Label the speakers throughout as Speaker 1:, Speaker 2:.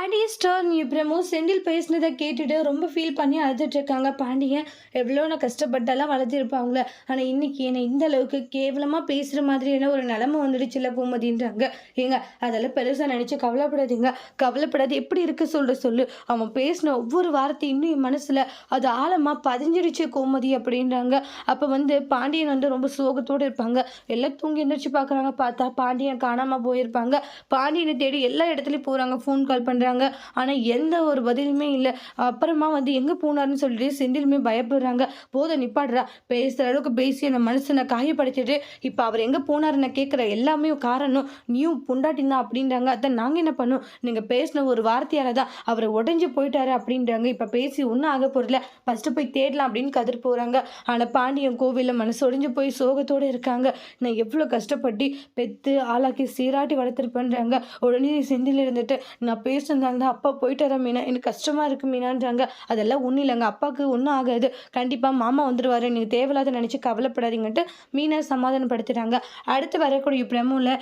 Speaker 1: Pandya star promo Senthil பேசினதை கேட்டுட்டு ரொம்ப ஃபீல் பண்ணி அழுதுட்டு இருக்காங்க. பாண்டியன் எவ்வளோ நான் கஷ்டப்பட்டெல்லாம் வளர்த்திருப்பாங்களே, ஆனால் இன்னைக்கு என்னை இந்த அளவுக்கு கேவலமாக பேசுகிற மாதிரியான ஒரு நிலமை வந்துடுச்சுல கோமதின்றாங்க. ஏங்க அதெல்லாம் பெருசாக நினச்சி கவலைப்படாதீங்க. கவலைப்படாது எப்படி இருக்கு சொல்லு. அவன் பேசின ஒவ்வொரு வார்த்தை இன்னும் என் மனசில் அது ஆழமாக பதிஞ்சிடுச்சு கோமதி அப்படின்றாங்க. அப்போ பாண்டியன் ரொம்ப சோகத்தோடு இருப்பாங்க. எல்லாம் தூங்கி எந்திரிச்சு பார்க்குறாங்க. பார்த்தா பாண்டியன் காணாமல் போயிருப்பாங்க. பாண்டியனை தேடி எல்லா இடத்துலையும் போகிறாங்க. ஃபோன் கால் பண்ணுறாங்க. ஆனால் எந்த ஒரு பதிலுமே இல்லை. அப்புறமா எங்கே போனாருன்னு சொல்லிட்டு செந்திலுமே பயப்படுறாங்க. போதும் நிப்பாடுறா, பேசுகிற அளவுக்கு பேசி அந்த மனுஷனை காயப்படுத்திட்டு இப்போ அவர் எங்கே போனாரு நான் கேட்குற எல்லாமே காரணம் நீயும் பொண்டாட்டின் தான் அப்படின்றாங்க. அதான் நாங்கள் என்ன பண்ணோம், நீங்கள் பேசின ஒரு வார்த்தையால தான் அவரை உடஞ்சி போயிட்டாரு அப்படின்றாங்க. இப்போ பேசி ஒன்றும் ஆக போகிறல, ஃபஸ்ட்டு போய் தேடலாம் அப்படின்னு கதிர் போகிறாங்க. ஆனால் பாண்டியன் கோவிலில் மனசு உடைஞ்சு போய் சோகத்தோடு இருக்காங்க. நான் எவ்வளோ கஷ்டப்பட்டு பெற்று ஆளாக்கி சீராட்டி வளர்த்துருப்பேன்றாங்க. உடனே செந்தில் இருந்துட்டு நான் பேசுனதாங்க அப்பா போயிட்டாரா மீனா, எனக்கு கஷ்டமாக இருக்குது மீனான்றாங்க. அதெல்லாம் ஒன்றும் இல்லைங்க, அப்பாவுக்கு ஒன்றும் ஆகாது, கண்டிப்பாக மாமா வந்துடுவார், நீங்கள் தேவையில்லாத நினச்சி கவலைப்படாதீங்கன்ட்டு மீனா சமாதானப்படுத்துகிறாங்க. அடுத்து வரக்கூடிய பிரமோவில்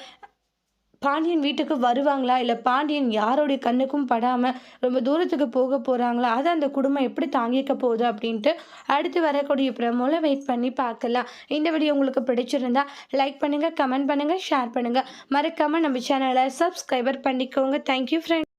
Speaker 1: பாண்டியன் வீட்டுக்கு வருவாங்களா, இல்லை பாண்டியன் யாரோடைய கண்ணுக்கும் படாமல் ரொம்ப தூரத்துக்கு போக போகிறாங்களா, அதை அந்த குடும்பம் எப்படி தாங்கிக்க போகுது அப்படின்ட்டு அடுத்து வரக்கூடிய பிரமோவில் வெயிட் பண்ணி பார்க்கலாம். இந்த வீடியோ உங்களுக்கு பிடிச்சிருந்தா லைக் பண்ணுங்கள், கமெண்ட் பண்ணுங்கள், ஷேர் பண்ணுங்கள். மறக்காமல் நம்ம சேனலை சப்ஸ்கிரைபர் பண்ணிக்கோங்க. Thank you friend.